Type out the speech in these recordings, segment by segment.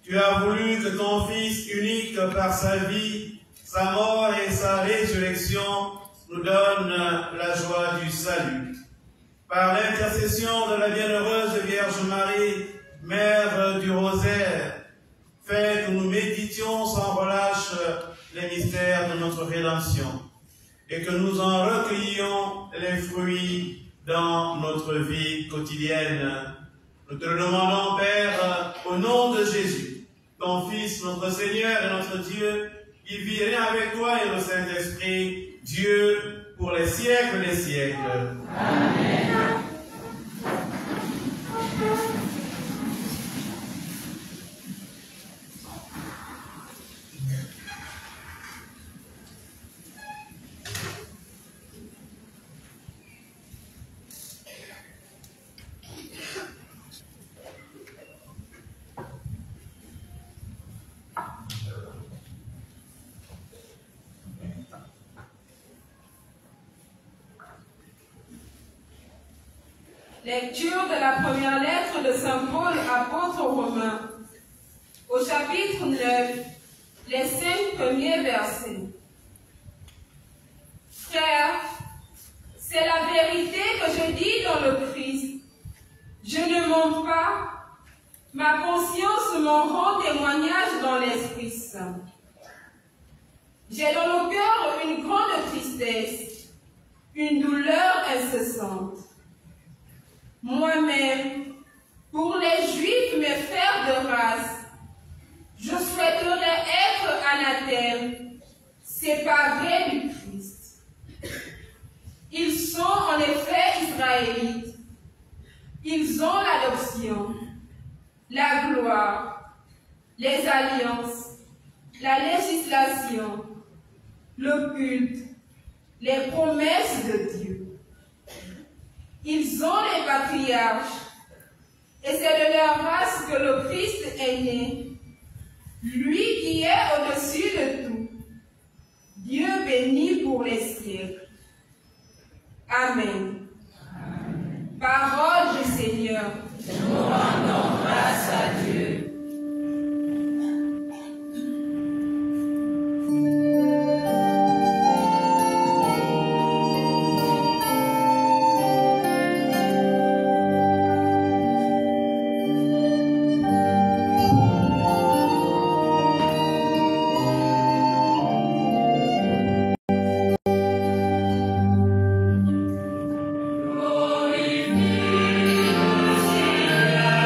Tu as voulu que ton Fils unique, par sa vie, sa mort et sa résurrection, nous donne la joie du salut. Par l'intercession de la bienheureuse Vierge Marie, Mère du Rosaire, fais que nous méditions sans relâche les mystères de notre rédemption et que nous en recueillions les fruits dans notre vie quotidienne. Nous te le demandons, Père, au nom de Jésus, ton Fils, notre Seigneur et notre Dieu, qui vit rien avec toi et le Saint-Esprit, Dieu, pour les siècles des siècles. Amen. Lecture de la première lettre de Saint Paul, apôtre aux Romains, au chapitre 9, les 5 premiers versets. Frères, c'est la vérité que je dis dans le Christ. Je ne mens pas. Ma conscience m'en rend témoignage dans l'Esprit Saint. J'ai dans le cœur une grande tristesse, une douleur incessante. Moi-même, pour les Juifs, mes frères de race, je souhaiterais être anathème, séparé du Christ. Ils sont en effet israélites. Ils ont l'adoption, la gloire, les alliances, la législation, le culte, les promesses de Dieu. Ils ont les patriarches, et c'est de leur race que le Christ est né, lui qui est au-dessus de tout, Dieu béni pour les siècles. Amen. Amen. Parole du Seigneur. Nous rendons grâce à Dieu. Glorifie le Seigneur.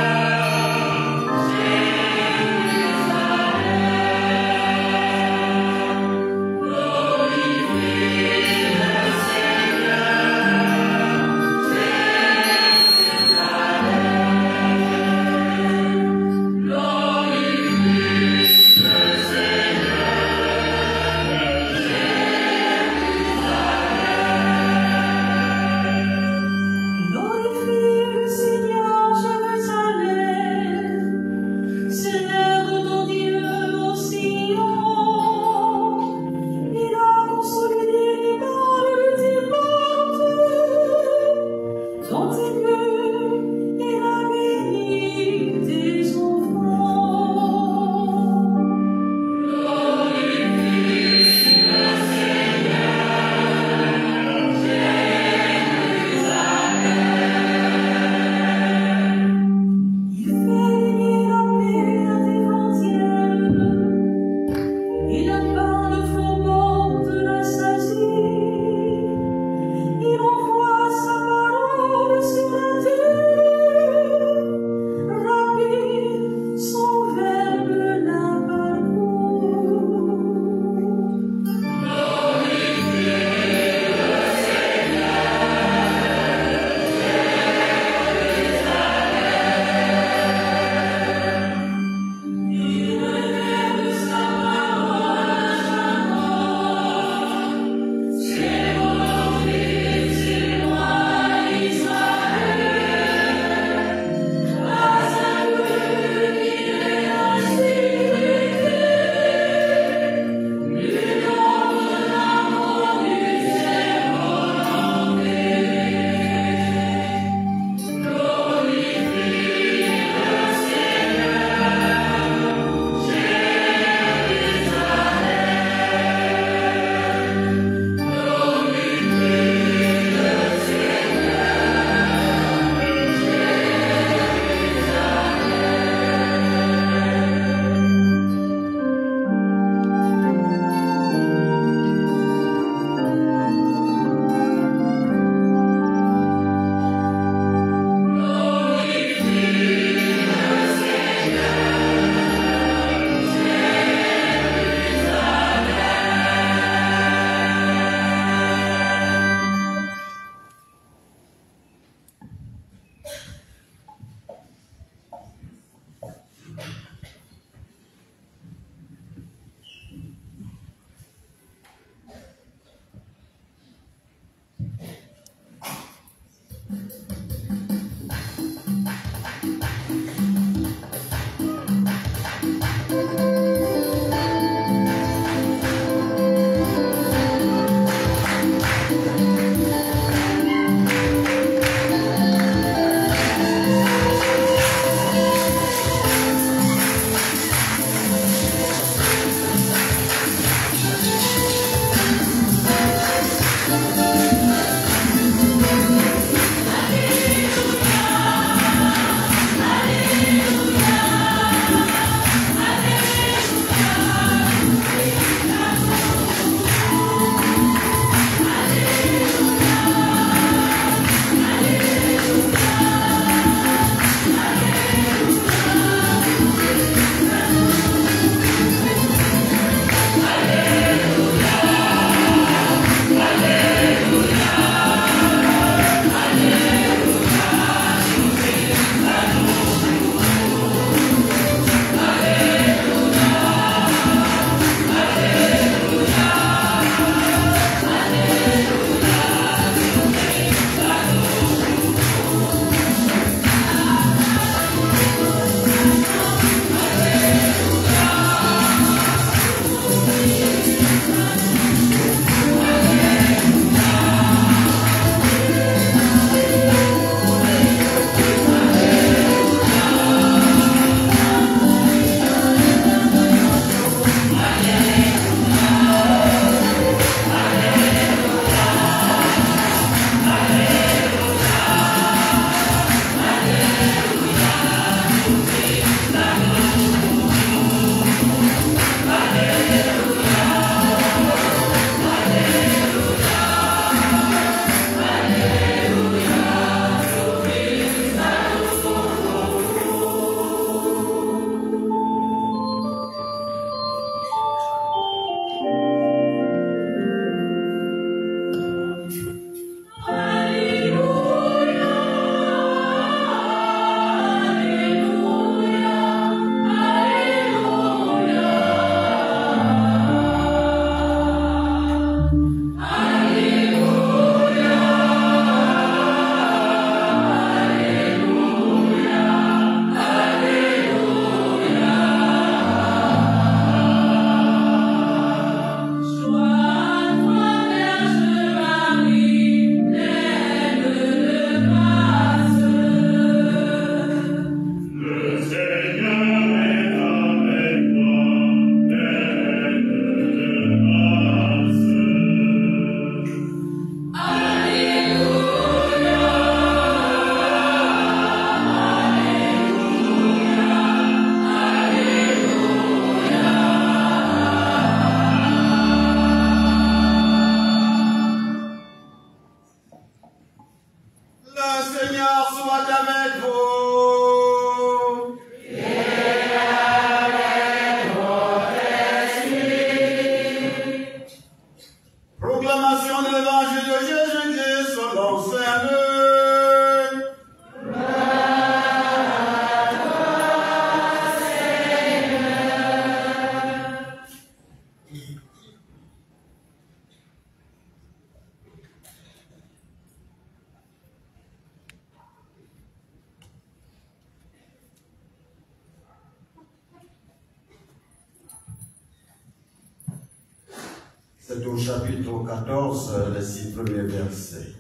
C'est au chapitre 14, les 6 premiers versets.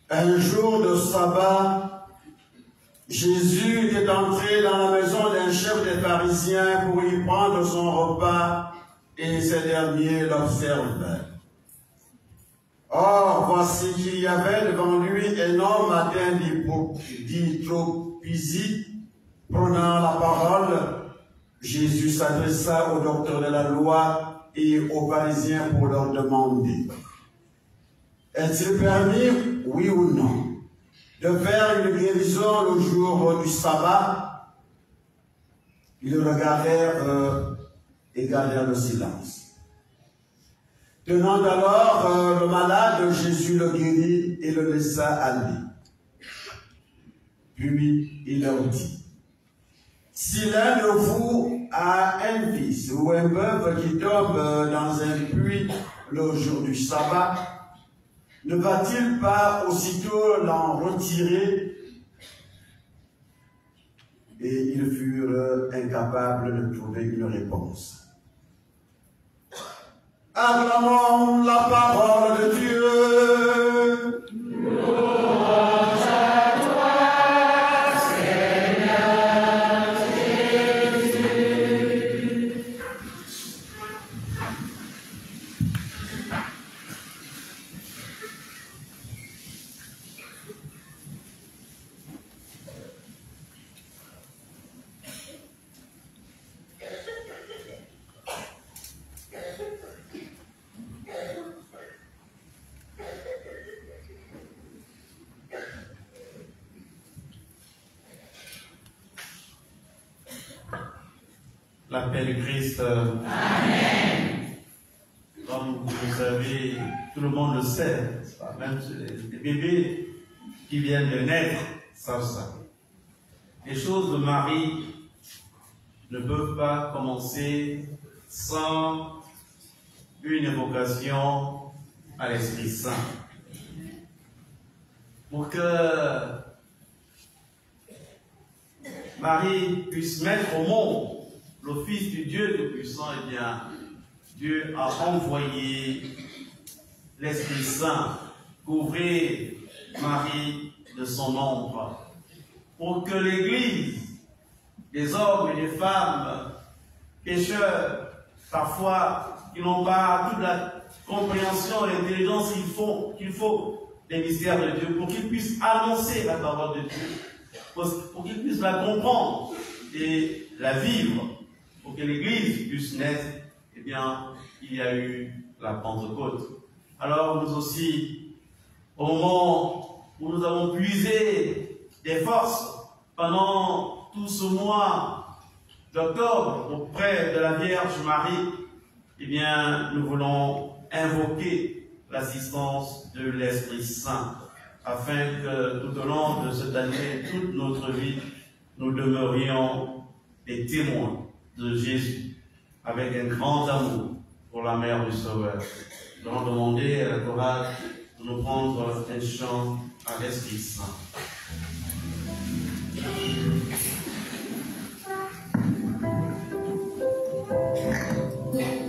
Un jour de sabbat, Jésus était entré dans la maison d'un chef des pharisiens pour y prendre son repas, et ces derniers l'observèrent. Or, voici qu'il y avait devant lui un homme atteint d'hydropisie. Prenant la parole, Jésus s'adressa aux docteurs de la loi et aux pharisiens pour leur demander: est-il permis, oui ou non, de faire une guérison le jour du sabbat? Ils regardèrent et gardèrent le silence. Tenant alors le malade, Jésus le guérit et le laissa aller. Puis il leur dit: Si l'un de vous a un fils ou un bœuf qui tombe dans un puits le jour du sabbat, ne va-t-il pas aussitôt l'en retirer? Et ils furent incapables de trouver une réponse. Acclamons la parole de Dieu. Louange à toi, Seigneur Jésus. La paix du Christ. Amen. Comme vous savez, tout le monde le sait, même les bébés qui viennent de naître savent ça. Les choses de Marie ne peuvent pas commencer sans une évocation à l'Esprit Saint. Pour que Marie puisse mettre au monde le Fils du Dieu Tout-Puissant, eh bien, Dieu a envoyé l'Esprit Saint couvrir Marie de son ombre, pour que l'Église, des hommes et des femmes, pécheurs, parfois, qui n'ont pas toute la compréhension et l'intelligence qu'il faut des mystères de Dieu, pour qu'ils puissent annoncer la parole de Dieu, pour qu'ils puissent la comprendre et la vivre, pour que l'Église puisse naître, eh bien, il y a eu la Pentecôte. Alors, nous aussi, au moment où nous avons puisé des forces pendant tout ce mois d'octobre auprès de la Vierge Marie, eh bien, nous voulons invoquer l'assistance de l'Esprit Saint, afin que tout au long de cette année, toute notre vie, nous demeurions des témoins de Jésus, avec un grand amour pour la mère du Sauveur. Nous allons demander à la chorale de nous prendre un chant à l'Esprit Saint. Amen.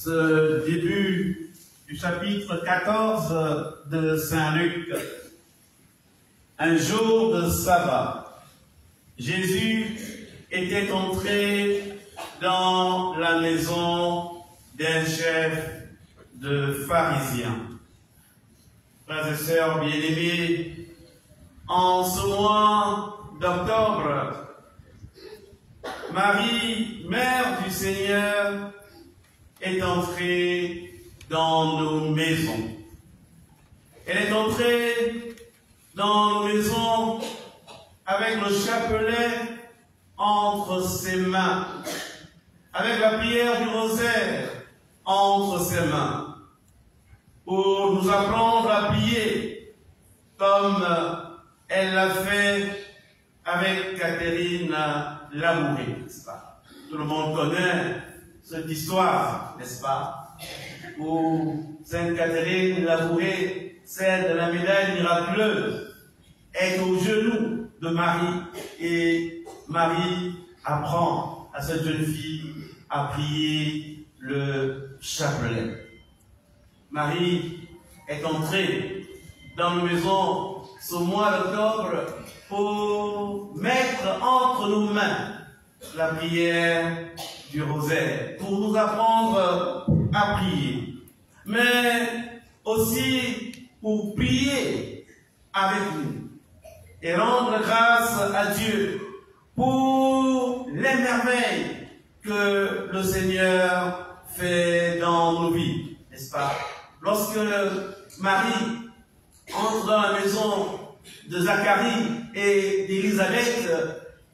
ce début du chapitre 14 de Saint Luc. Un jour de sabbat, Jésus était entré dans la maison d'un chef de pharisiens. Frères et sœurs bien-aimés, en ce mois d'octobre, Marie, mère du Seigneur, est entrée dans nos maisons. Elle est entrée dans nos maisons avec le chapelet entre ses mains, avec la prière du rosaire entre ses mains, pour nous apprendre à prier comme elle l'a fait avec Catherine Labouré, n'est-ce pas? Tout le monde connaît cette histoire, n'est-ce pas? Où Sainte Catherine Labouré, celle de la médaille miraculeuse, est au genou de Marie et Marie apprend à cette jeune fille à prier le chapelet. Marie est entrée dans nos maisons ce mois d'octobre pour mettre entre nos mains la prière du rosaire, pour nous apprendre à prier, mais aussi pour prier avec nous et rendre grâce à Dieu pour les merveilles que le Seigneur fait dans nos vies, n'est-ce pas? Lorsque Marie entre dans la maison de Zacharie et d'Élisabeth,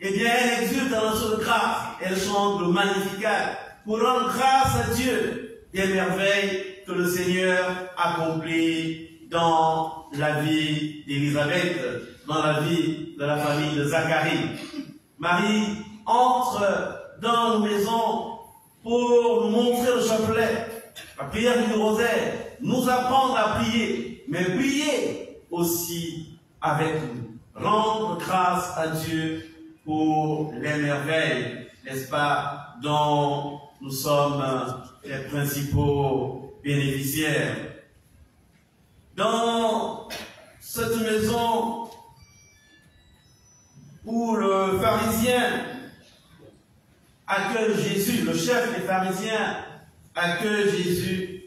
eh bien, elle exulte un morceau de grâce, elle chante le Magnificat pour rendre grâce à Dieu des merveilles que le Seigneur accomplit dans la vie d'Élisabeth, dans la vie de la famille de Zacharie. Marie entre dans nos maisons pour nous montrer le chapelet, la prière du rosaire, nous apprendre à prier, mais prier aussi avec nous. Rendre grâce à Dieu pour les merveilles, n'est-ce pas, dont nous sommes les principaux bénéficiaires. Dans cette maison où le pharisien accueille Jésus, le chef des pharisiens accueille Jésus,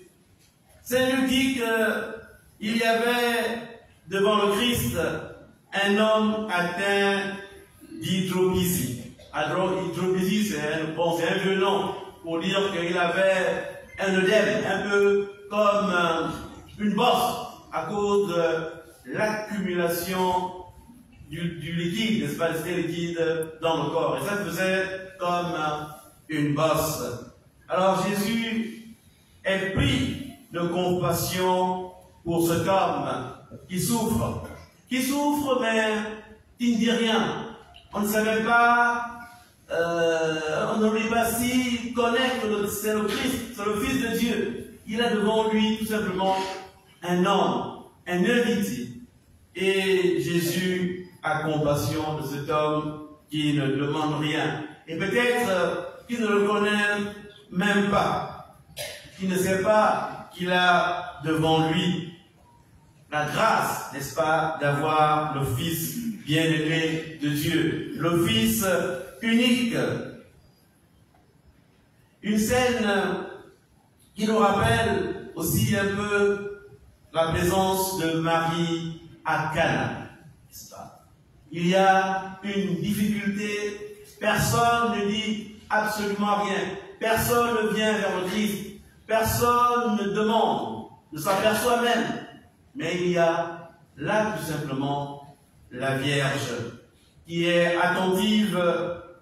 Saint Luc dit qu'il y avait devant le Christ un homme atteint d'hydropisie. Hydropisie, c'est un vieux nom pour dire qu'il avait un œdème, un peu comme une bosse à cause de l'accumulation du liquide, n'est-ce pas, du liquide dans le corps. Et ça faisait comme une bosse. Alors Jésus est pris de compassion pour cet homme qui souffre, mais qui ne dit rien. On ne savait pas, on ne lui pas si connaître que c'est le Christ, c'est le Fils de Dieu. Il a devant lui tout simplement un homme, un invité. Et Jésus a compassion de cet homme qui ne demande rien. Et peut-être qu'il ne le connaît même pas, qui ne sait pas qu'il a devant lui la grâce, n'est-ce pas, d'avoir le Fils bien-aimé de Dieu, le Fils unique. Une scène qui nous rappelle aussi un peu la présence de Marie à Cana, n'est-ce pas? Il y a une difficulté, personne ne dit absolument rien, personne ne vient vers le Christ, personne ne demande, ne s'aperçoit même, mais il y a là tout simplement la Vierge qui est attentive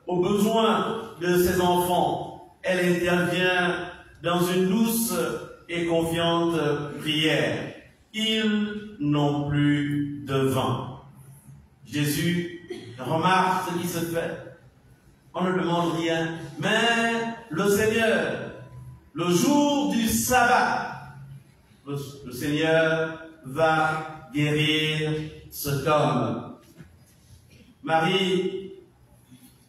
aux besoins de ses enfants. Elle intervient dans une douce et confiante prière. Ils n'ont plus de vin. Jésus remarque ce qui se fait. On ne demande rien, mais le Seigneur, le jour du sabbat, le Seigneur va guérir cet homme. Marie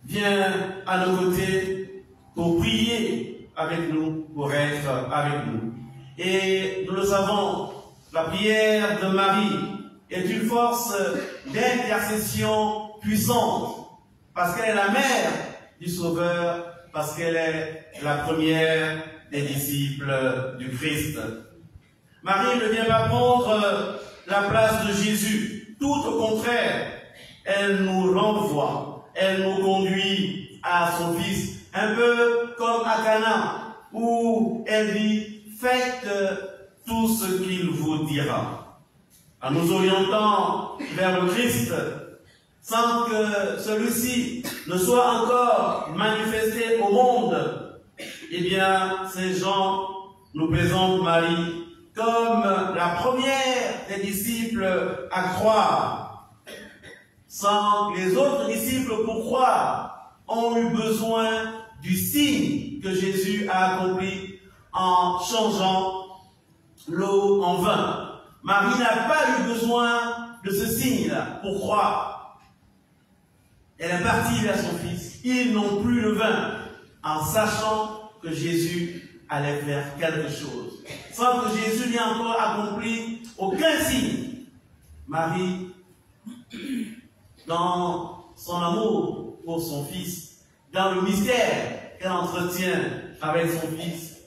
vient à nos côtés pour prier avec nous pour être avec nous. Et nous le savons, la prière de Marie est une force d'intercession puissante, parce qu'elle est la mère du Sauveur, parce qu'elle est la première des disciples du Christ. Marie ne vient pas prendre la place de Jésus. Tout au contraire, elle nous renvoie, elle nous conduit à son Fils, un peu comme à Cana, où elle dit « Faites tout ce qu'il vous dira ». En nous orientant vers le Christ, sans que celui-ci ne soit encore manifesté au monde, eh bien, ces gens nous présentent Marie comme la première des disciples à croire, sans que les autres disciples pour croire ont eu besoin du signe que Jésus a accompli en changeant l'eau en vin. Marie n'a pas eu besoin de ce signe-là pour croire. Elle est partie vers son Fils. Ils n'ont plus le vin, en sachant que Jésus allait faire quelque chose. Sans que Jésus n'ait encore accompli aucun signe. Marie, dans son amour pour son Fils, dans le mystère qu'elle entretient avec son Fils,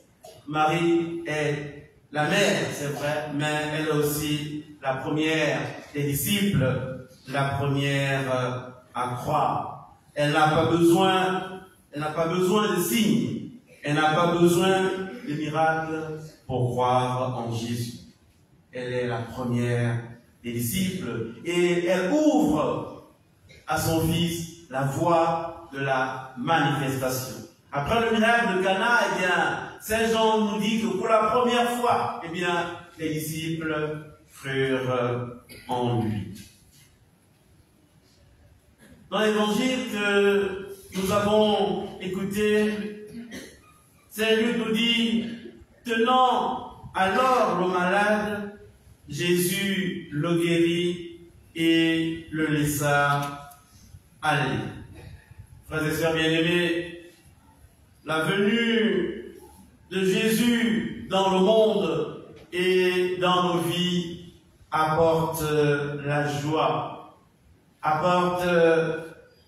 Marie est la mère, c'est vrai, mais elle est aussi la première des disciples, la première à croire. Elle n'a pas besoin de signes, elle n'a pas besoin de miracles pour croire en Jésus. Elle est la première des disciples et elle ouvre à son Fils la voie de la manifestation. Après le miracle de Cana, eh bien, Saint Jean nous dit que pour la première fois, eh bien, les disciples crurent en lui. Dans l'évangile que nous avons écouté, Saint Luc nous dit, tenant alors le malade, Jésus le guérit et le laissa aller. Frères et sœurs bien-aimés, la venue de Jésus dans le monde et dans nos vies apporte la joie, apporte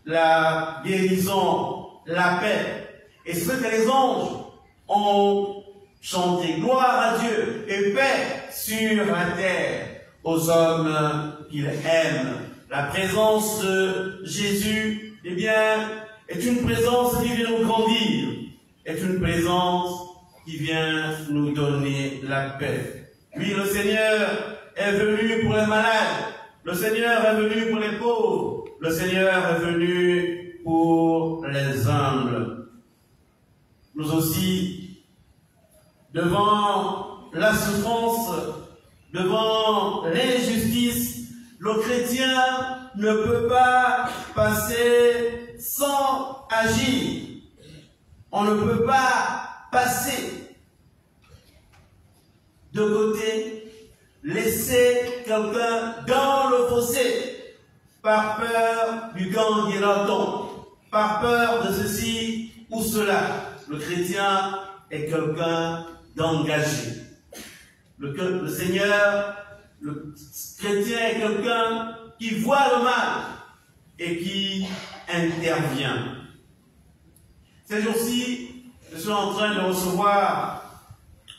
la guérison, la paix. Et ce que les anges ont chanté, gloire à Dieu et paix sur la terre aux hommes qu'il aime. La présence de Jésus, eh bien, est une présence qui vient nous grandir, est une présence qui vient nous donner la paix. Oui, le Seigneur est venu pour les malades, le Seigneur est venu pour les pauvres, le Seigneur est venu pour les humbles. Nous aussi, devant la souffrance, devant l'injustice, le chrétien ne peut pas passer sans agir. On ne peut pas passer de côté, laisser quelqu'un dans le fossé par peur du gang guéranton, par peur de ceci ou cela. Le chrétien est quelqu'un d'engagé. Le Seigneur, le chrétien est quelqu'un qui voit le mal et qui intervient. Ces jours-ci, je suis en train de recevoir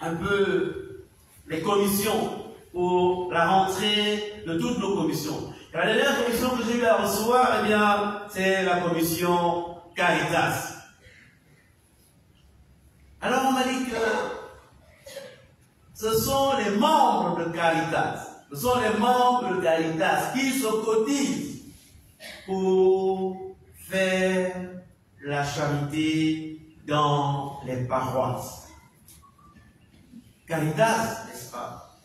un peu les commissions pour la rentrée de toutes nos commissions. La dernière commission que j'ai eu à recevoir, eh bien, c'est la commission Caritas. Alors on m'a dit que ce sont les membres de Caritas, ce sont les membres de Caritas qui se cotisent pour faire la charité dans les paroisses. Caritas, n'est-ce pas?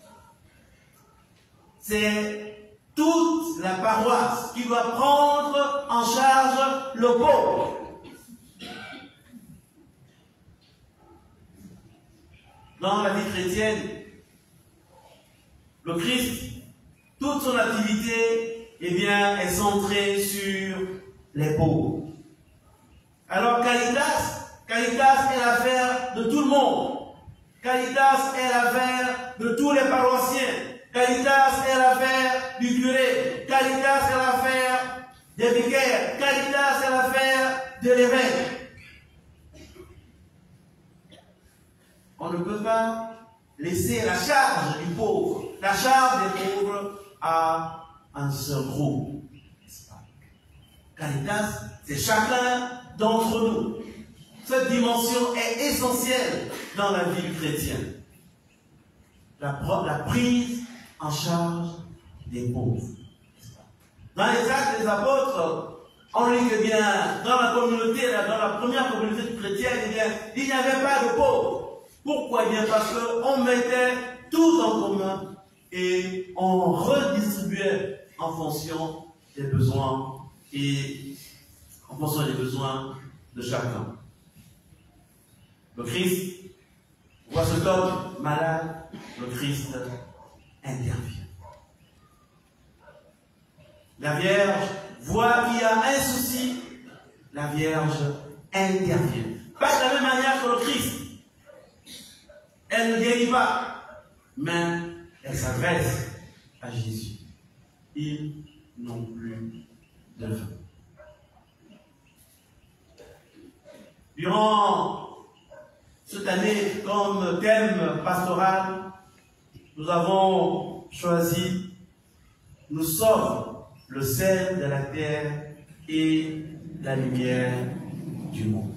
C'est toute la paroisse qui doit prendre en charge le pauvre. Dans la vie chrétienne, le Christ, toute son activité, eh bien, est centrée sur les pauvres. Alors Caritas Caritas est l'affaire de tout le monde. Caritas est l'affaire de tous les paroissiens. Caritas est l'affaire du curé. Caritas est l'affaire des vicaires. Caritas est l'affaire de l'évêque. On ne peut pas laisser la charge du pauvre, la charge des pauvres à un seul groupe. Caritas, c'est chacun d'entre nous. Cette dimension est essentielle dans la vie du chrétien. La prise en charge des pauvres. Dans les Actes des Apôtres, on lit que bien, dans la communauté, dans la première communauté chrétienne, il n'y avait pas de pauvres. Pourquoi? Bien parce qu'on mettait tout en commun et on redistribuait en fonction des besoins et en fonction des besoins de chacun. Le Christ voit cet homme malade, le Christ intervient. La Vierge voit qu'il y a un souci, la Vierge intervient. Pas de la même manière que le Christ. Elle ne guérit pas, mais elle s'adresse à Jésus. Ils n'ont plus de faim. Durant cette année, comme thème pastoral, nous avons choisi « Nous sommes le sel de la terre et la lumière du monde ».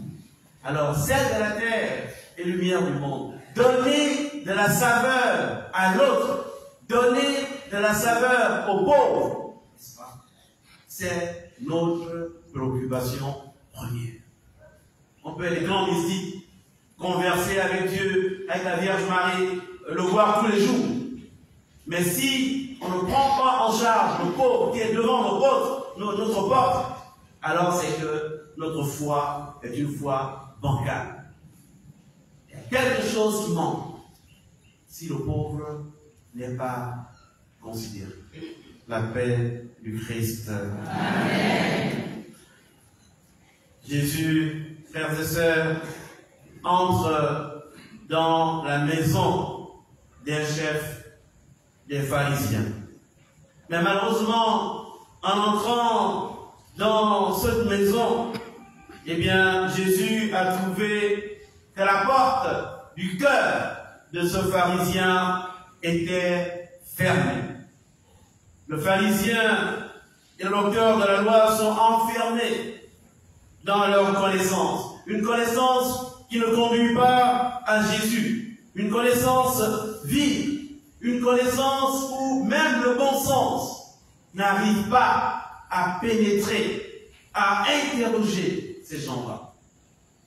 Alors, sel de la terre et lumière du monde. Donner de la saveur à l'autre, donner de la saveur aux pauvres, c'est notre préoccupation première. On peut être grand mystiques, converser avec Dieu, avec la Vierge Marie, le voir tous les jours. Mais si on ne prend pas en charge le pauvre qui est devant notre porte, alors c'est que notre foi est une foi bancale. Il y a quelque chose qui manque si le pauvre n'est pas considéré. La paix du Christ. Amen. Jésus, frères et sœurs, entre dans la maison des chefs des pharisiens. Mais malheureusement, en entrant dans cette maison, eh bien, Jésus a trouvé que la porte du cœur de ce pharisien était fermée. Le pharisien et le docteur de la loi sont enfermés dans leur connaissance. Une connaissance qui ne conduit pas à Jésus. Une connaissance vide. Une connaissance où même le bon sens n'arrive pas à pénétrer, à interroger ces gens-là.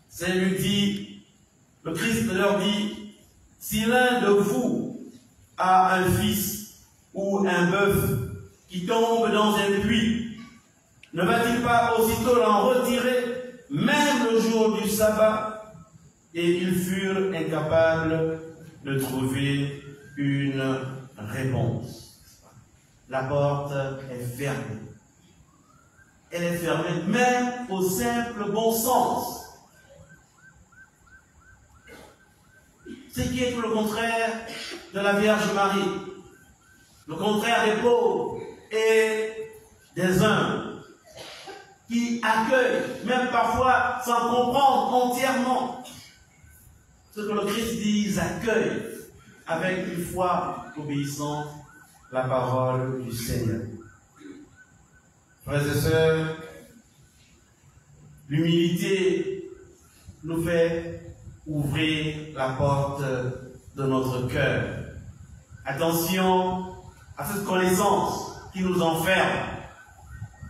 C'est lui dit, le Christ leur dit, si l'un de vous a un fils ou un bœuf qui tombe dans un puits, ne va-t-il pas aussitôt l'en retirer, même le jour du sabbat? Et ils furent incapables de trouver une réponse. La porte est fermée. Elle est fermée même au simple bon sens. Ce qui est tout le contraire de la Vierge Marie. Le contraire des pauvres et des humbles qui accueillent, même parfois sans comprendre entièrement ce que le Christ dit, ils accueillent avec une foi obéissante la parole du Seigneur. Frères et sœurs, l'humilité nous fait ouvrir la porte de notre cœur. Attention à cette connaissance qui nous enferme,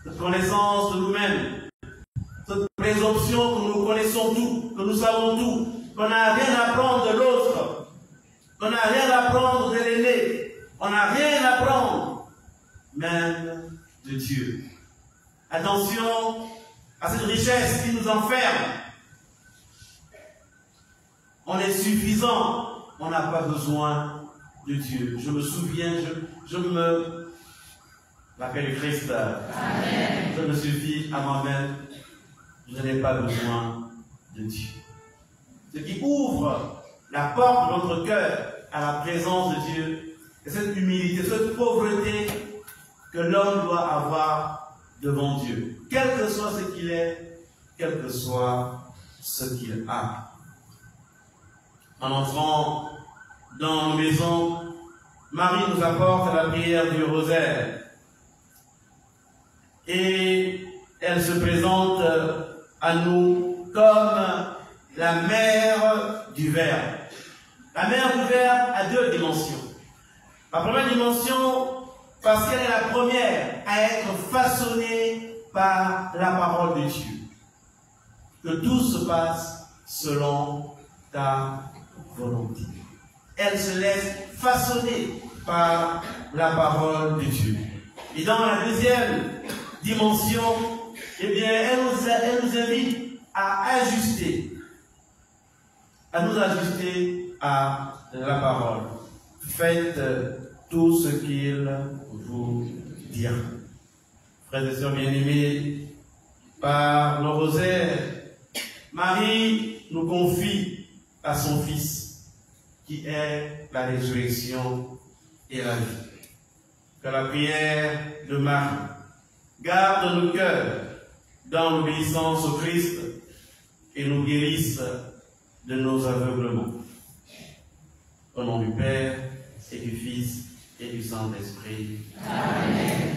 cette connaissance de nous-mêmes, cette présomption que nous connaissons tout, que nous savons tout, qu'on n'a rien à apprendre de l'autre, qu'on n'a rien à apprendre de l'aîné, on n'a rien à apprendre même de Dieu. Attention à cette richesse qui nous enferme. On est suffisant, on n'a pas besoin de Dieu. Je me souviens, la paix du Christ, Amen. Je me suffis à moi-même, je n'ai pas besoin de Dieu. ce qui ouvre la porte de notre cœur à la présence de Dieu, et cette humilité, cette pauvreté que l'homme doit avoir devant Dieu, quel que soit ce qu'il est, quel que soit ce qu'il a. En entrant dans nos maisons, Marie nous apporte la prière du rosaire et elle se présente à nous comme la mère du Verbe. La mère du Verbe a deux dimensions. La première dimension, parce qu'elle est la première à être façonnée par la parole de Dieu. Que tout se passe selon ta volonté. Elle se laisse façonner par la parole de Dieu. Et dans la deuxième dimension, eh bien, elle nous invite à nous ajuster à la parole. Faites tout ce qu'il vous dira. Frères et sœurs bien-aimés, par le rosaire, Marie nous confie à son Fils, qui est la résurrection et la vie. Que la prière de Marie garde nos cœurs dans l'obéissance au Christ et nous guérisse de nos aveuglements. Au nom du Père et du Fils et du Saint-Esprit. Amen.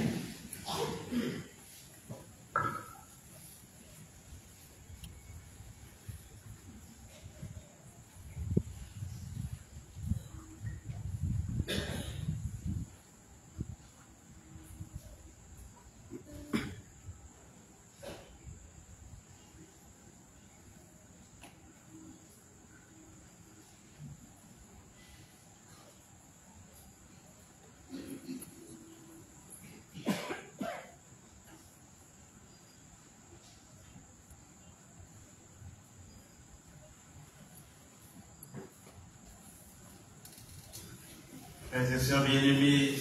Frères et sœurs bien-aimés,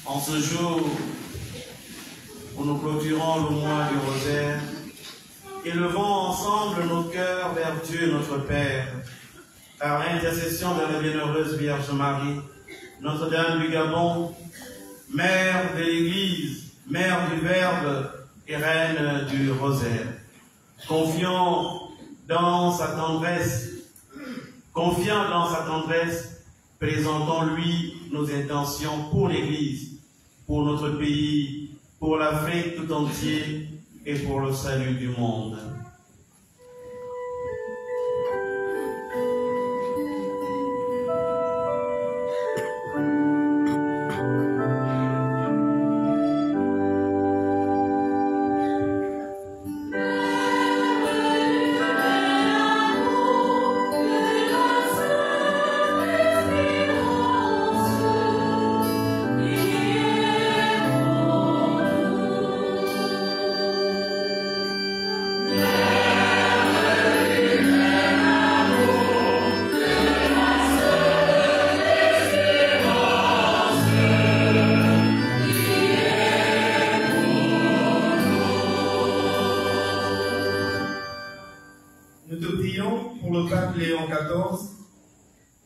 en ce jour où nous clôturons le mois du rosaire, élevons ensemble nos cœurs vers Dieu notre Père, par l'intercession de la bienheureuse Vierge Marie, Notre-Dame du Gabon, Mère de l'Église, Mère du Verbe et Reine du rosaire. Confiant dans sa tendresse, présentons-lui nos intentions pour l'Église, pour notre pays, pour l'Afrique tout entier et pour le salut du monde.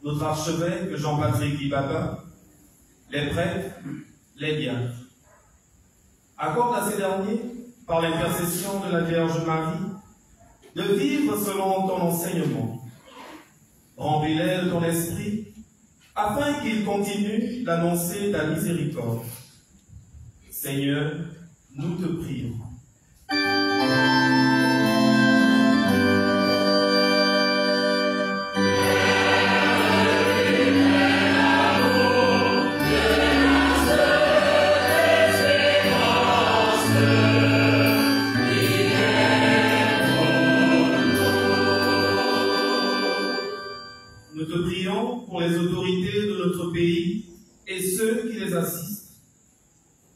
Notre archevêque Jean-Patrick Ibaba, les prêtres, les diacres. Accorde à ces derniers, par l'intercession de la Vierge Marie, de vivre selon ton enseignement. Remplis-les de ton esprit, afin qu'ils continuent d'annoncer ta miséricorde. Seigneur, nous te prions.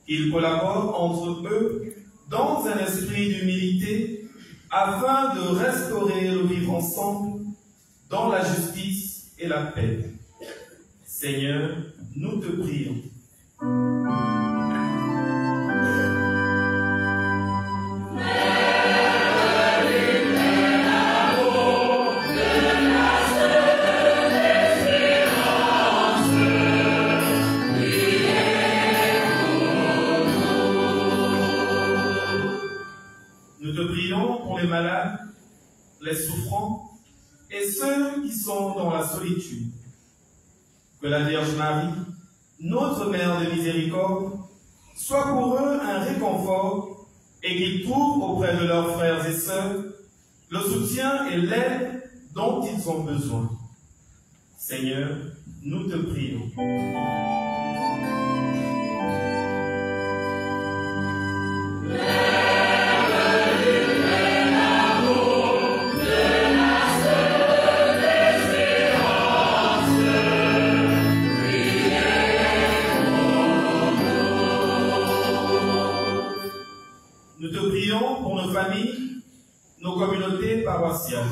Qu'ils collaborent entre eux dans un esprit d'humilité afin de restaurer le vivre ensemble dans la justice et la paix. Seigneur, nous te prions. Mère, Que la Vierge Marie, notre Mère de miséricorde, soit pour eux un réconfort et qu'ils trouvent auprès de leurs frères et sœurs le soutien et l'aide dont ils ont besoin. Seigneur, nous te prions. Nous te prions pour nos familles, nos communautés paroissiales.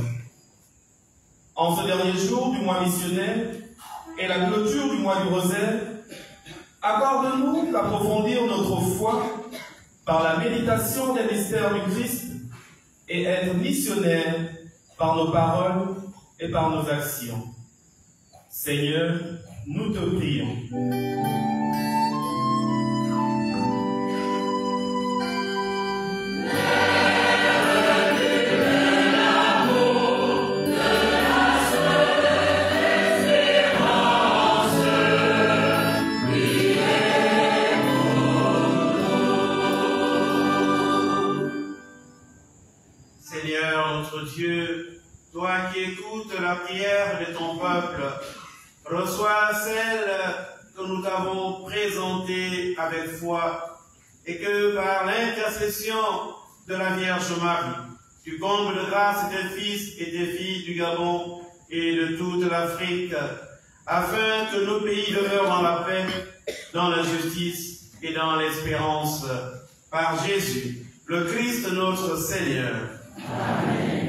En ce dernier jour du mois missionnaire et la clôture du mois du rosaire, accorde-nous d'approfondir notre foi par la méditation des mystères du Christ et être missionnaires par nos paroles et par nos actions. Seigneur, nous te prions. Dieu, toi qui écoutes la prière de ton peuple, reçois celle que nous t'avons présentée avec foi et que par l'intercession de la Vierge Marie, tu combles de grâce tes fils et tes filles du Gabon et de toute l'Afrique, afin que nos pays demeurent dans la paix, dans la justice et dans l'espérance. Par Jésus, le Christ notre Seigneur. Amen.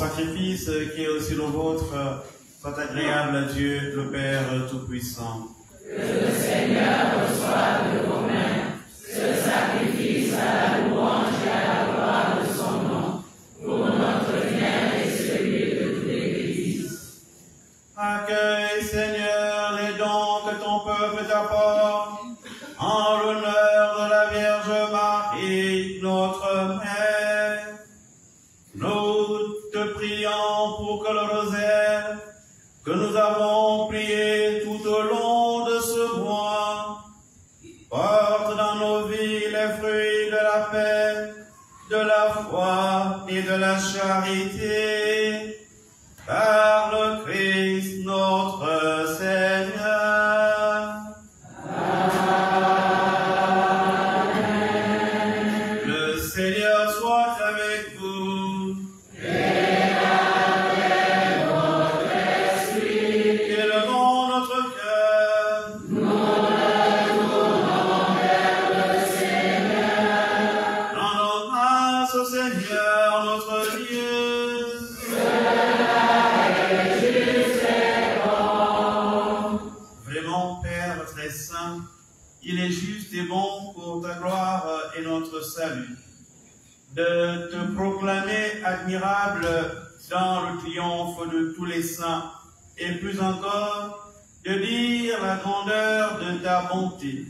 sacrifice, qui est aussi le vôtre, soit agréable à Dieu, le Père Tout-Puissant. Que le Seigneur reçoive de vos mains ce sacrifice à la louange et à la gloire de son nom, pour notre bien et celui de toute l'Église. Accueille, Seigneur, les dons que ton peuple t'apporte, en l'honneur de la Vierge Marie, notre Mère. Nous te prions pour que le rosaire que nous avons prié tout au long de ce mois porte dans nos vies les fruits de la paix, de la foi et de la charité, par le Christ notre Seigneur. Amen. Le Seigneur soit avec vous. Et avec votre esprit. Élevons notre cœur. Nous le tournons vers le Seigneur. Rendons grâce au Seigneur notre Dieu. Vraiment, Père très saint, il est juste et bon pour ta gloire et notre salut de te proclamer admirable dans le triomphe de tous les saints, et plus encore de dire la grandeur de ta bonté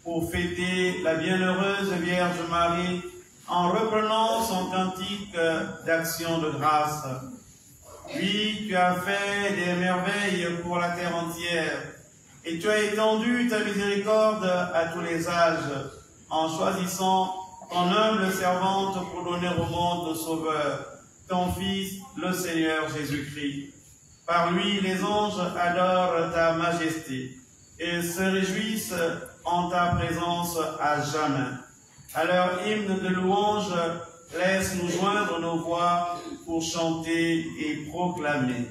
pour fêter la bienheureuse Vierge Marie en reprenant son cantique d'action de grâce. Puis tu as fait des merveilles pour la terre entière, et tu as étendu ta miséricorde à tous les âges, en choisissant ton humble servante pour donner au monde le Sauveur, ton Fils, le Seigneur Jésus-Christ. Par lui, les anges adorent ta majesté et se réjouissent en ta présence à jamais. À leur hymne de louange, laisse-nous joindre nos voix pour chanter et proclamer.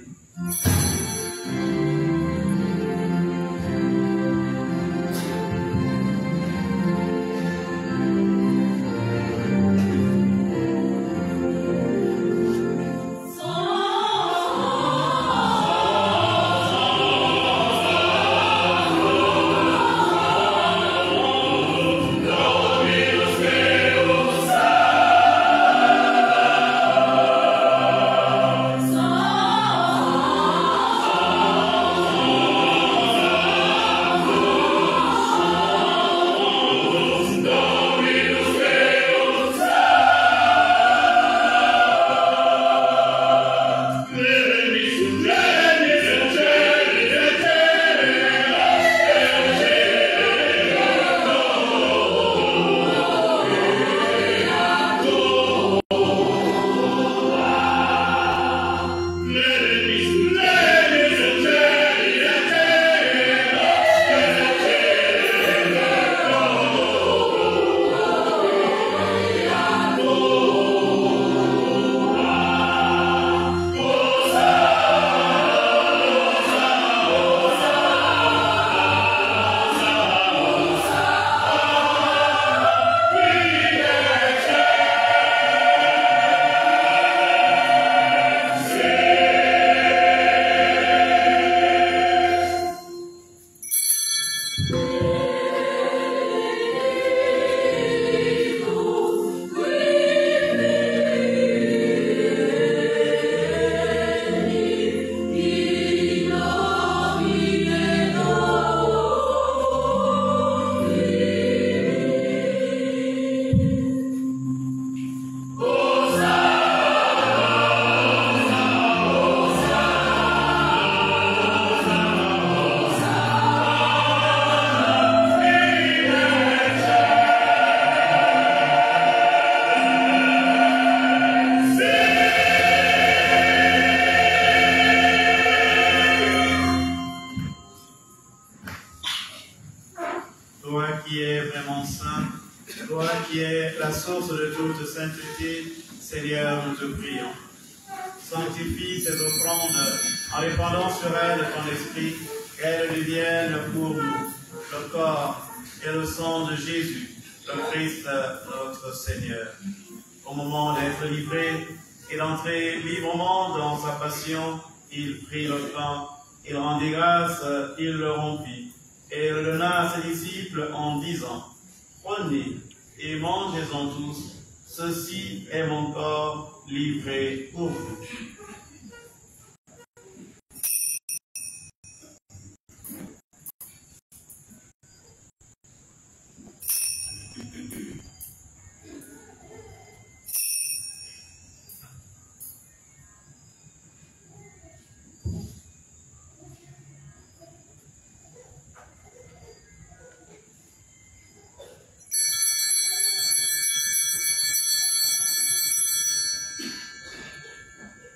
Seigneur, nous te prions. Sanctifie ces offrandes en répandant sur elles ton esprit, qu'elles deviennent pour nous le corps et le sang de Jésus, le Christ notre Seigneur. Au moment d'être livré, et d'entrer librement dans sa passion, il prit le pain, il rendit grâce, il le rompit, et le donna à ses disciples en disant, « Prenez et mangez-en tous, ceci est mon corps livré pour vous. »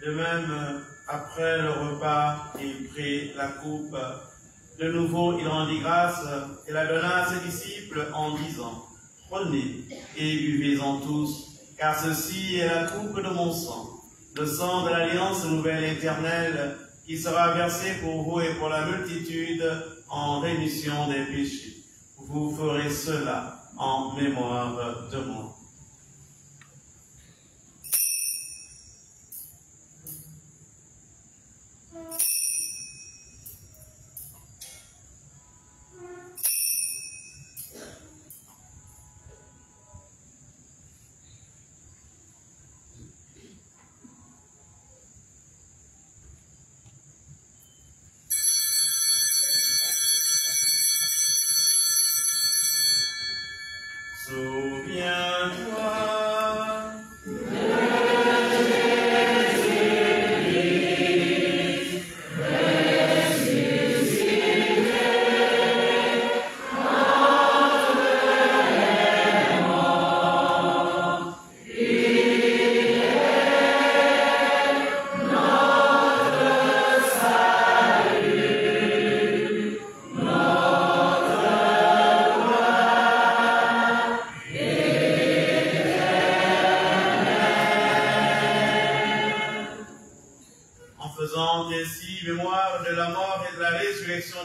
De même, après le repas, il prit la coupe. De nouveau, il rendit grâce et la donna à ses disciples en disant, « Prenez et buvez-en tous, car ceci est la coupe de mon sang, le sang de l'alliance nouvelle et éternelle, qui sera versé pour vous et pour la multitude en rémission des péchés. Vous ferez cela en mémoire de moi. »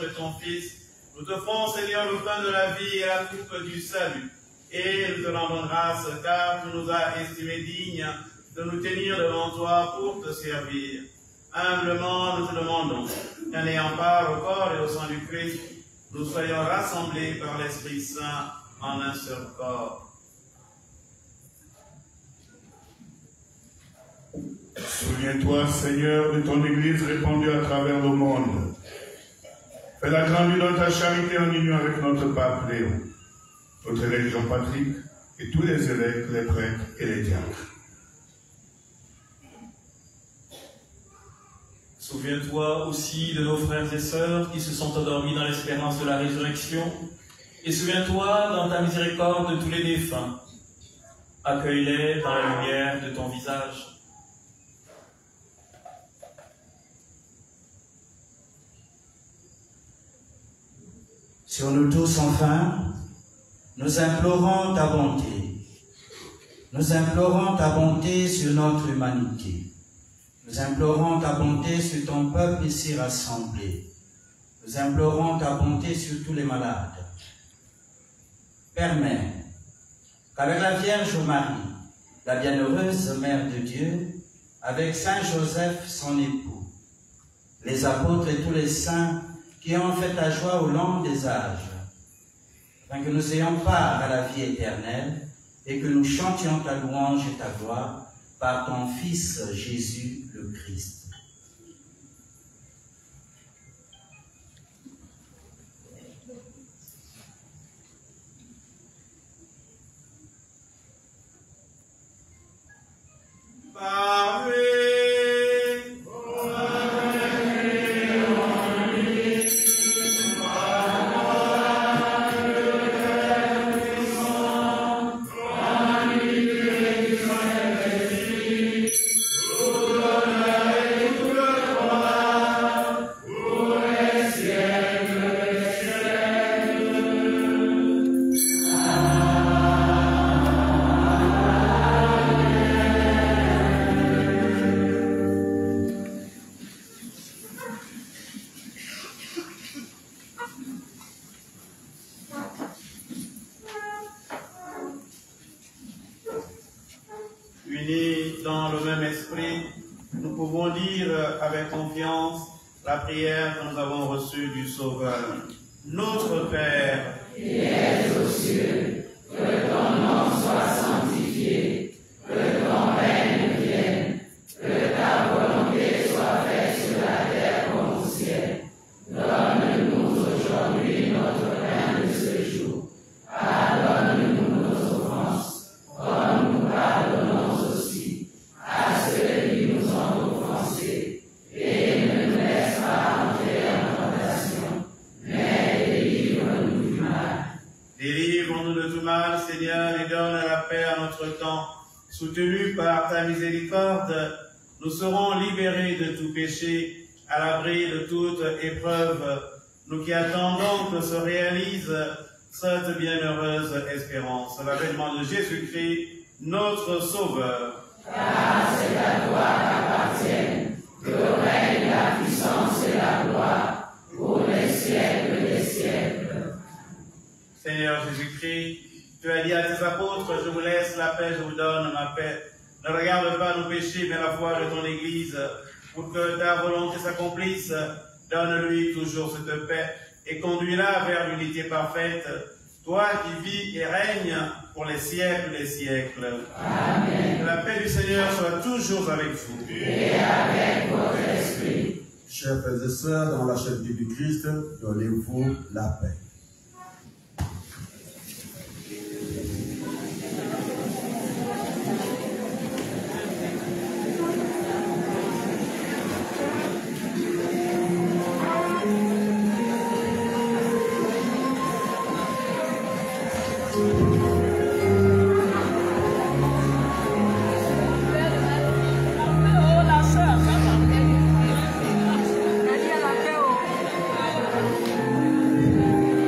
De ton Fils, nous t'offrons, Seigneur, le pain de la vie et la coupe du salut. Et nous te rendons grâce, car tu nous as estimés dignes de nous tenir devant toi pour te servir. Humblement, nous te demandons, qu'en ayant part au corps et au sang du Christ, nous soyons rassemblés par l'Esprit Saint en un seul corps. Souviens-toi, Seigneur, de ton Église répandue à travers le monde. Fais la grandeur de ta charité en union avec notre pape Léon, notre évêque Jean-Patrick et tous les évêques, les prêtres et les diacres. Souviens-toi aussi de nos frères et sœurs qui se sont endormis dans l'espérance de la résurrection, et souviens-toi dans ta miséricorde de tous les défunts. Accueille-les dans la lumière de ton visage. Sur nous tous, enfin, nous implorons ta bonté. Nous implorons ta bonté sur notre humanité. Nous implorons ta bonté sur ton peuple ici rassemblé. Nous implorons ta bonté sur tous les malades. Permets qu'avec la Vierge Marie, la bienheureuse Mère de Dieu, avec Saint Joseph, son époux, les apôtres et tous les saints qui ont fait ta joie au long des âges, afin que nous ayons part à la vie éternelle et que nous chantions ta louange et ta gloire par ton Fils Jésus le Christ. Amen. dire avec confiance la prière que nous avons reçue du Sauveur. Notre Père, qui es aux cieux, que ton nom soit sanctifié, que ton règne vienne, que ta volonté soit faite sur la terre comme au ciel. Donne-nous aujourd'hui notre pain de ce jour. Pardonne-nous nos offenses, comme nous pardonnons aussi à ceux qui nous ont offensés. Et ne nous laisse pas entrer en tentation, mais délivre-nous du mal. délivre-nous de tout mal, Seigneur, et donne la paix à notre temps. Soutenus par ta miséricorde, nous serons libérés de tout péché, à l'abri de toute épreuve, nous qui attendons que se réalise cette bienheureuse espérance. L'avènement de Jésus-Christ, notre Sauveur. Car c'est à toi qu'appartiennent le règne, la puissance et la gloire, pour les siècles des siècles. Seigneur Jésus-Christ, tu as dit à tes apôtres, je vous laisse la paix, je vous donne ma paix. Ne regarde pas nos péchés, mais la foi de ton Église, pour que ta volonté s'accomplisse. Donne-lui toujours cette paix et conduis-la vers l'unité parfaite, toi qui vis et règnes pour les siècles des siècles. Amen. Que la paix du Seigneur soit toujours avec vous. Et avec votre esprit. Chers frères et sœurs, dans la charité du Christ, donnez-vous la paix. La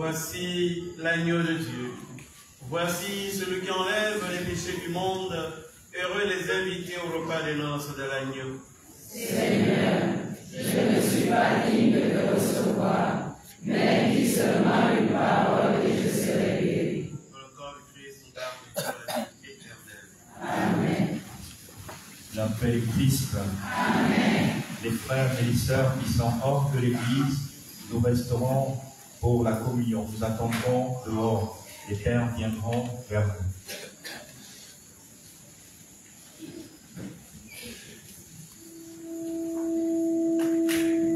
Voici l'agneau de Dieu. Voici celui qui enlève les péchés du monde. Heureux les invités au repas des noces de l'agneau. Seigneur, je ne suis pas digne de te recevoir, mais dis seulement une parole et je serai guéri. Pour le corps du Christ, nous donnons la vie éternelle. Amen. La paix du Christ. Amen. Les frères et les sœurs qui sont hors de l'Église, nous resterons pour la communion. Nous attendrons dehors. Les pères viendront vers nous. Amen.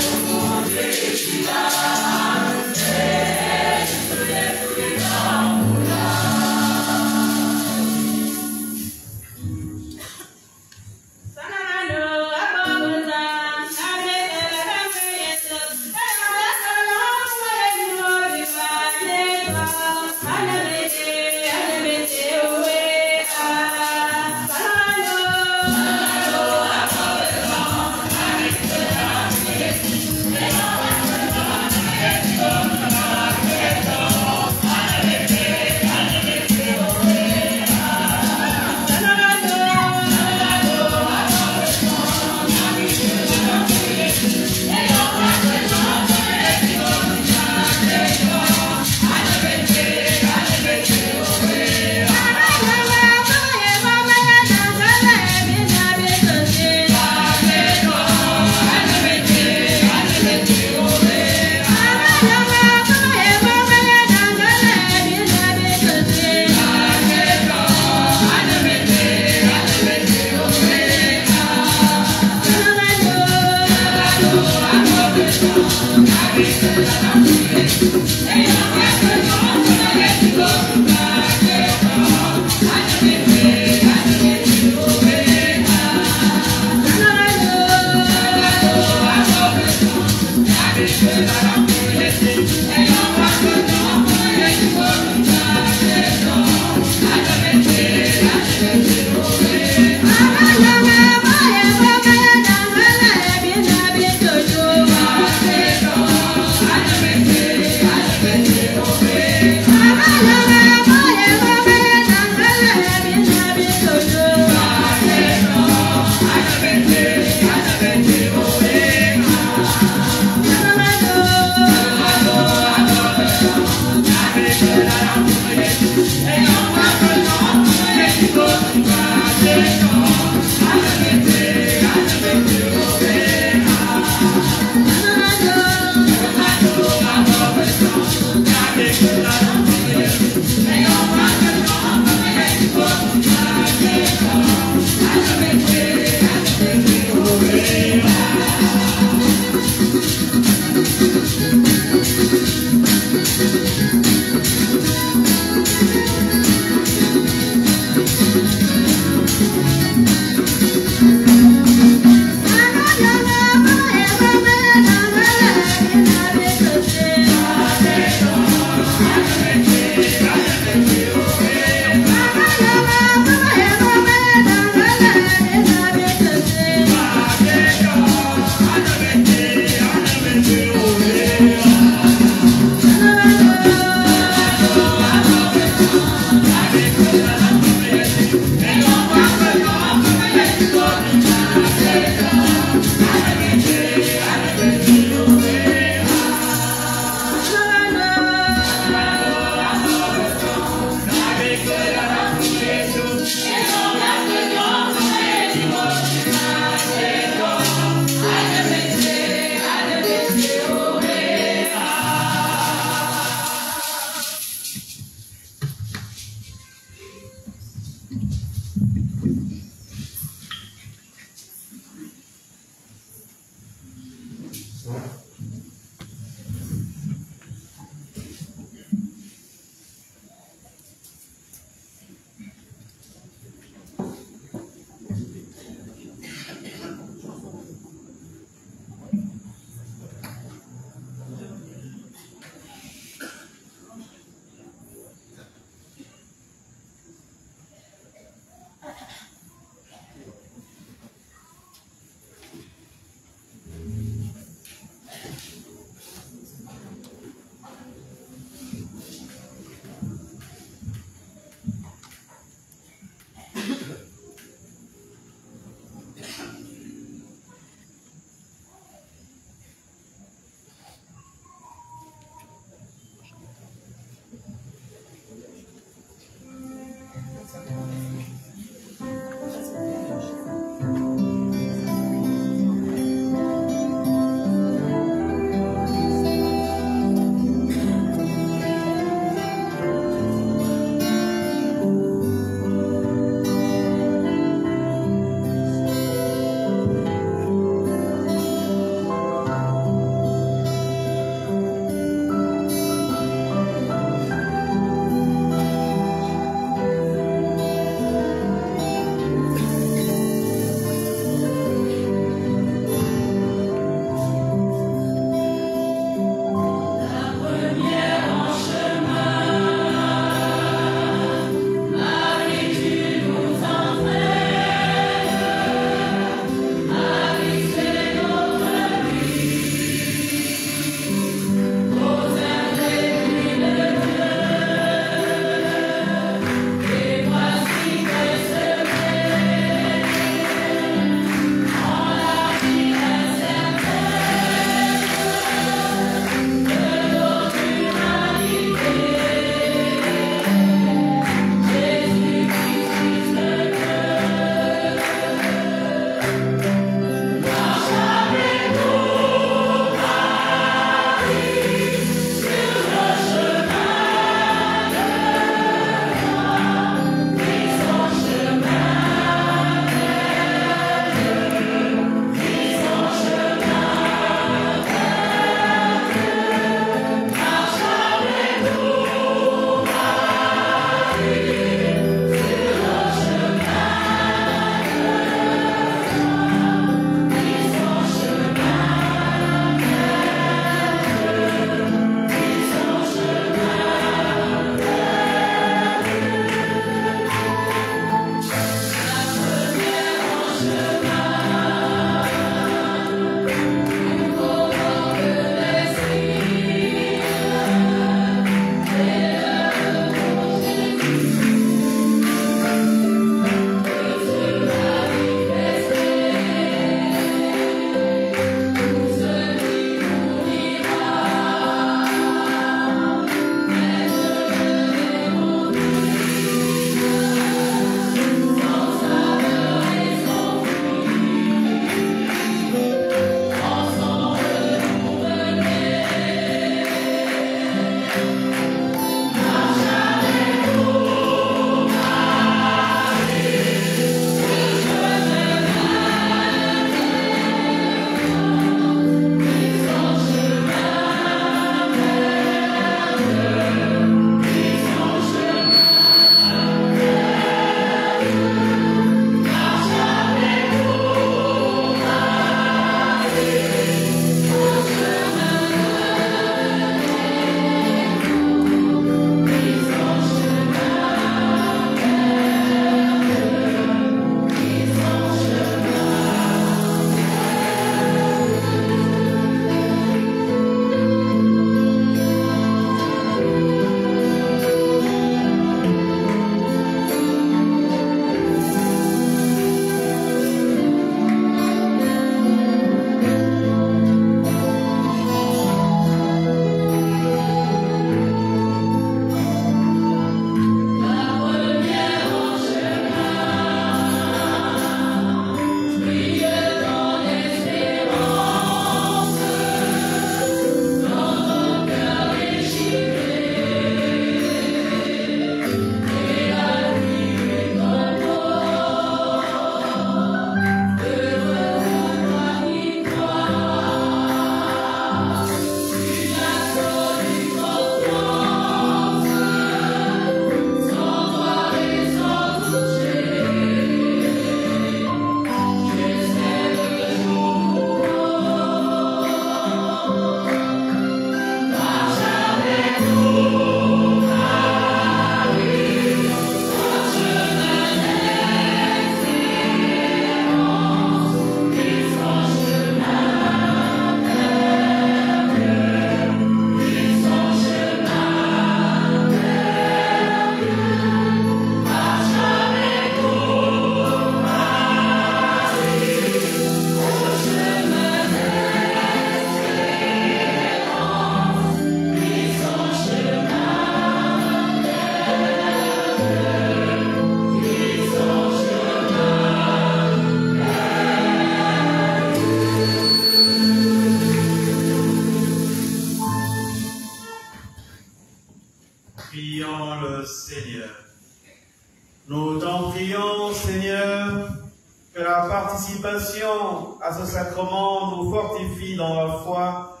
participation à ce sacrement nous fortifie dans la foi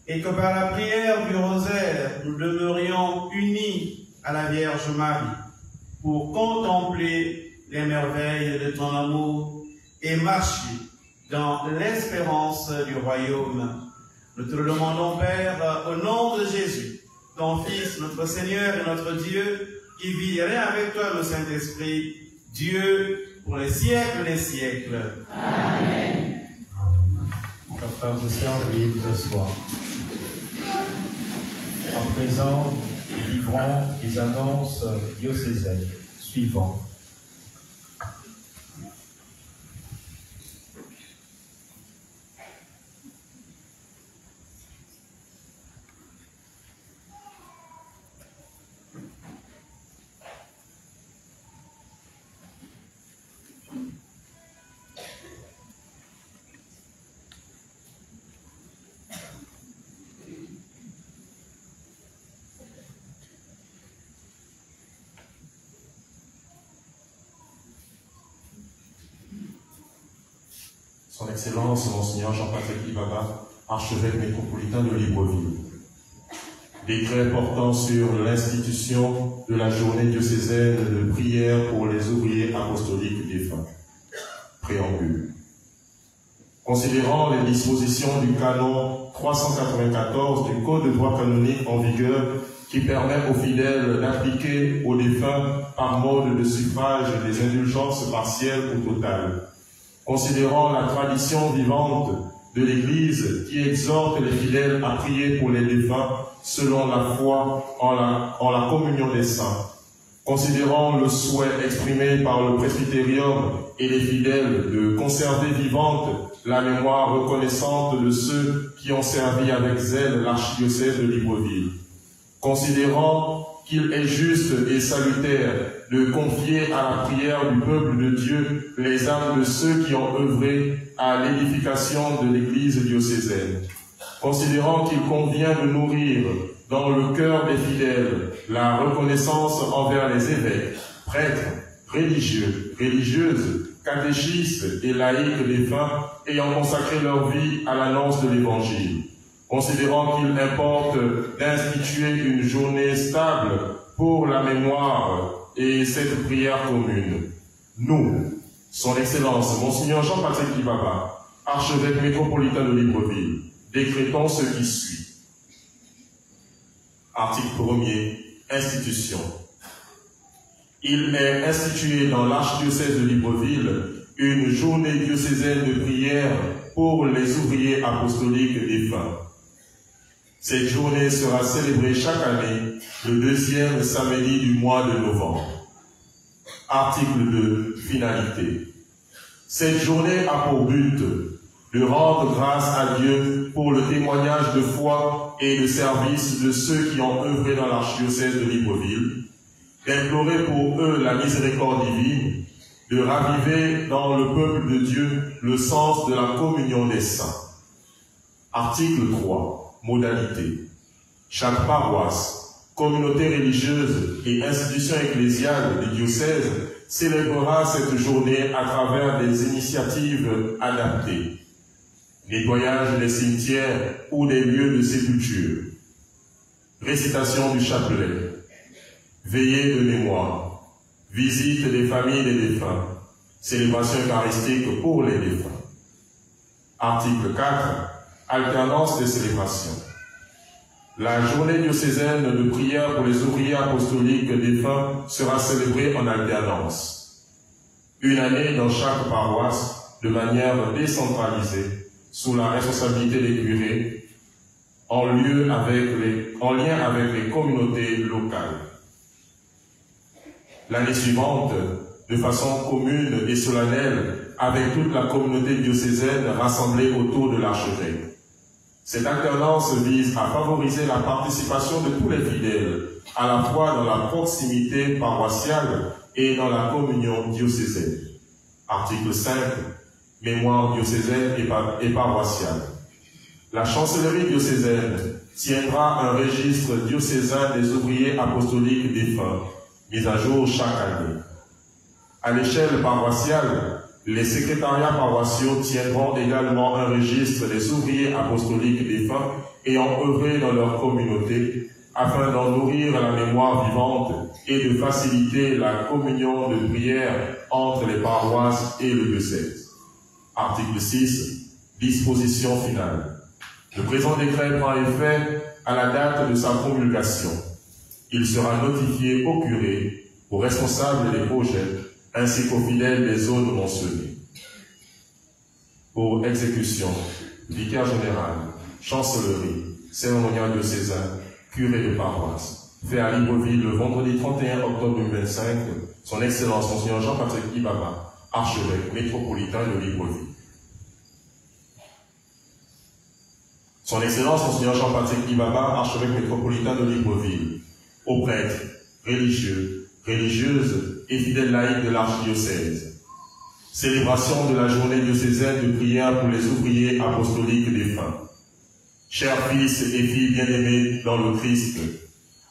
et que par la prière du rosaire, nous demeurions unis à la Vierge Marie pour contempler les merveilles de ton amour et marcher dans l'espérance du royaume. Nous te le demandons, Père, au nom de Jésus, ton Fils, notre Seigneur et notre Dieu, qui vit et règne avec toi le Saint-Esprit, Dieu pour les siècles des siècles. Amen. Chers frères et sœurs, veuillez vous asseoir. À présent, nous livrons les annonces diocésaines suivantes. Son Excellence, Monseigneur Jean-Patrick Ibaba, archevêque métropolitain de Libreville. Décret portant sur l'institution de la journée diocésaine de prière pour les ouvriers apostoliques défunts. Préambule. Considérant les dispositions du canon 394 du Code de droit canonique en vigueur qui permet aux fidèles d'appliquer aux défunts par mode de suffrage des indulgences partielles ou totales. Considérant la tradition vivante de l'Église qui exhorte les fidèles à prier pour les défunts selon la foi en la communion des saints. Considérant le souhait exprimé par le presbytérium et les fidèles de conserver vivante la mémoire reconnaissante de ceux qui ont servi avec zèle l'archidiocèse de Libreville. Considérant qu'il est juste et salutaire de confier à la prière du peuple de Dieu les âmes de ceux qui ont œuvré à l'édification de l'Église diocésaine. Considérant qu'il convient de nourrir dans le cœur des fidèles la reconnaissance envers les évêques, prêtres, religieux, religieuses, catéchistes et laïcs défunts ayant consacré leur vie à l'annonce de l'Évangile. Considérant qu'il importe d'instituer une journée stable pour la mémoire et cette prière commune. Nous, Son Excellence, Monseigneur Jean-Patrick Ibaba, archevêque métropolitain de Libreville, décrétons ce qui suit. Article 1er, institution. Il est institué dans l'archidiocèse de Libreville une journée diocésaine de prière pour les ouvriers apostoliques défunts. Cette journée sera célébrée chaque année le deuxième samedi du mois de novembre. Article 2. Finalité. Cette journée a pour but de rendre grâce à Dieu pour le témoignage de foi et de service de ceux qui ont œuvré dans l'archidiocèse de Libreville, d'implorer pour eux la miséricorde divine, de raviver dans le peuple de Dieu le sens de la communion des saints. Article 3. Modalité. Chaque paroisse, communauté religieuse et institution ecclésiale du diocèse célébrera cette journée à travers des initiatives adaptées. Nettoyage des cimetières ou des lieux de sépulture. Récitation du chapelet. Veillée de mémoire. Visite des familles des défunts. Célébration eucharistique pour les défunts. Article 4. Alternance des célébrations. La journée diocésaine de prière pour les ouvriers apostoliques défunts sera célébrée en alternance. Une année dans chaque paroisse, de manière décentralisée, sous la responsabilité des curés, en lien avec les communautés locales. L'année suivante, de façon commune et solennelle, avec toute la communauté diocésaine rassemblée autour de l'archevêque. Cette alternance vise à favoriser la participation de tous les fidèles, à la fois dans la proximité paroissiale et dans la communion diocésaine. Article 5. Mémoire diocésaine et paroissiale. La chancellerie diocésaine tiendra un registre diocésain des ouvriers apostoliques défunts, mis à jour chaque année. À l'échelle paroissiale, Les secrétariats paroissiaux tiendront également un registre des ouvriers apostoliques défunts ayant œuvré dans leur communauté, afin d'en nourrir la mémoire vivante et de faciliter la communion de prière entre les paroisses et le diocèse. Article 6. Disposition finale. Le présent décret prend effet à la date de sa promulgation. Il sera notifié au curé, aux responsables des projets, ainsi qu'aux fidèles des zones mentionnées. Pour exécution, vicaire général, chancellerie, cérémonial diocésain, curé de paroisse, fait à Libreville le vendredi 31 octobre 2025, son Excellence Monseigneur Jean-Patrick Ibaba, archevêque métropolitain de Libreville. Son Excellence Monseigneur Jean-Patrick Ibaba, archevêque métropolitain de Libreville, aux prêtres, religieux, religieuses et fidèles laïcs de l'archidiocèse. Célébration de la journée diocésaine de prière pour les ouvriers apostoliques défunts. Chers fils et filles bien-aimés dans le Christ,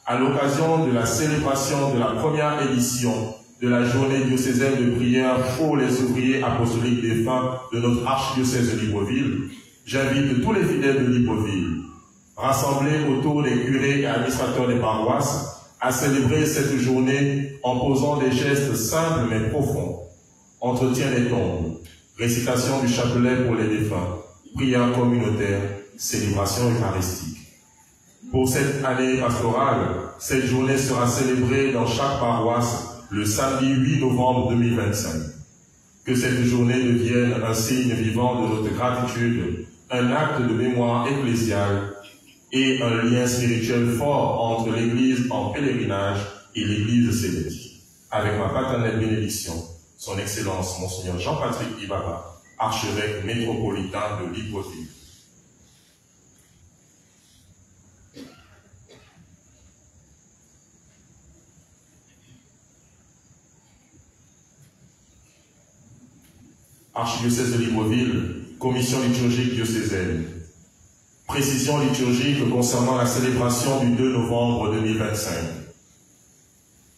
à l'occasion de la célébration de la première édition de la journée diocésaine de prière pour les ouvriers apostoliques défunts de notre archidiocèse de Libreville, j'invite tous les fidèles de Libreville, rassemblés autour des curés et administrateurs des paroisses, à célébrer cette journée en posant des gestes simples mais profonds. Entretien des tombes, récitation du chapelet pour les défunts, prière communautaire, célébration eucharistique. Pour cette année pastorale, cette journée sera célébrée dans chaque paroisse le samedi 8 novembre 2025. Que cette journée devienne un signe vivant de notre gratitude, un acte de mémoire ecclésiale et un lien spirituel fort entre l'Église en pèlerinage et l'Église céleste. Avec ma paternelle bénédiction, Son Excellence Monseigneur Jean-Patrick Ibaba, archevêque métropolitain de Libreville. Archidiocèse de Libreville, commission liturgique diocésaine. Précision liturgique concernant la célébration du 2 novembre 2025.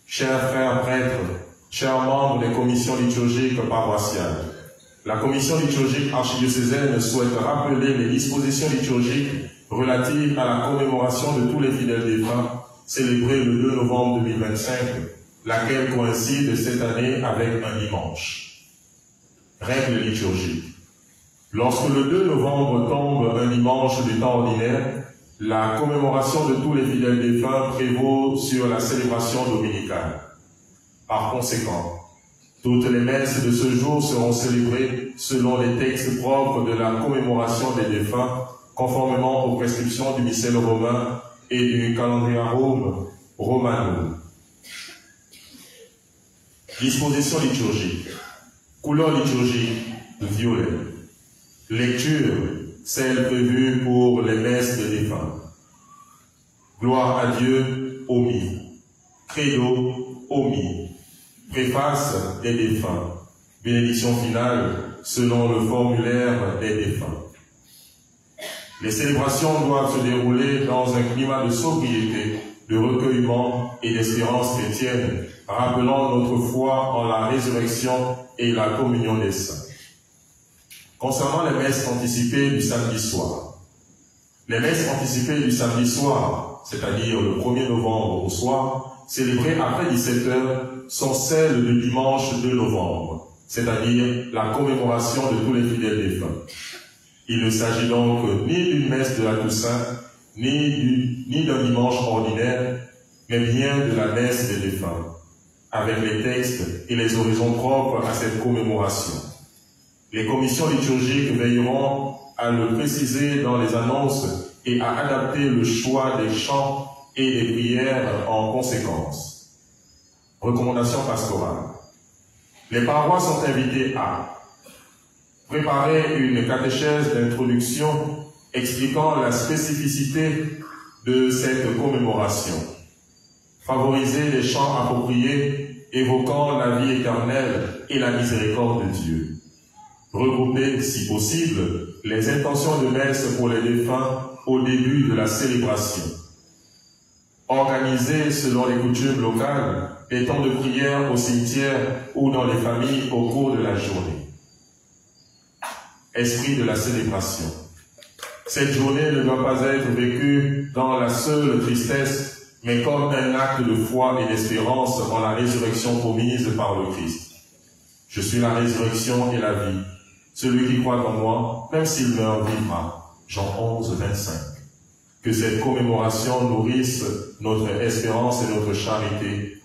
Chers frères prêtres, chers membres des commissions liturgiques paroissiales, la commission liturgique archidiocésaine souhaite rappeler les dispositions liturgiques relatives à la commémoration de tous les fidèles défunts célébrée le 2 novembre 2025, laquelle coïncide cette année avec un dimanche. Règle liturgique. Lorsque le 2 novembre tombe un dimanche du temps ordinaire, la commémoration de tous les fidèles défunts prévaut sur la célébration dominicale. Par conséquent, toutes les messes de ce jour seront célébrées selon les textes propres de la commémoration des défunts, conformément aux prescriptions du missel romain et du calendriarum romanum. Disposition liturgique. Couleur liturgique, violet. Lecture, celle prévue pour les messes des défunts. Gloire à Dieu, omis. Credo, omis. Préface des défunts. Bénédiction finale, selon le formulaire des défunts. Les célébrations doivent se dérouler dans un climat de sobriété, de recueillement et d'espérance chrétienne, rappelant notre foi en la résurrection et la communion des saints. Concernant les messes anticipées du samedi soir. Les messes anticipées du samedi soir, c'est-à-dire le 1er novembre au soir, célébrées après 17h, sont celles du dimanche 2 novembre, c'est-à-dire la commémoration de tous les fidèles défunts. Il ne s'agit donc ni d'une messe de la Toussaint, ni d'un dimanche ordinaire, mais bien de la messe des défunts, avec les textes et les horizons propres à cette commémoration. Les commissions liturgiques veilleront à le préciser dans les annonces et à adapter le choix des chants et des prières en conséquence. Recommandations pastorales. Les paroisses sont invitées à préparer une catéchèse d'introduction expliquant la spécificité de cette commémoration. Favoriser les chants appropriés évoquant la vie éternelle et la miséricorde de Dieu. Regrouper, si possible, les intentions de messe pour les défunts au début de la célébration. Organiser, selon les coutumes locales, des temps de prière au cimetière ou dans les familles au cours de la journée. esprit de la célébration. Cette journée ne doit pas être vécue dans la seule tristesse, mais comme un acte de foi et d'espérance en la résurrection promise par le Christ. Je suis la résurrection et la vie. Celui qui croit en moi, même s'il meurt, vivra. Jean 11, 25. Que cette commémoration nourrisse notre espérance et notre charité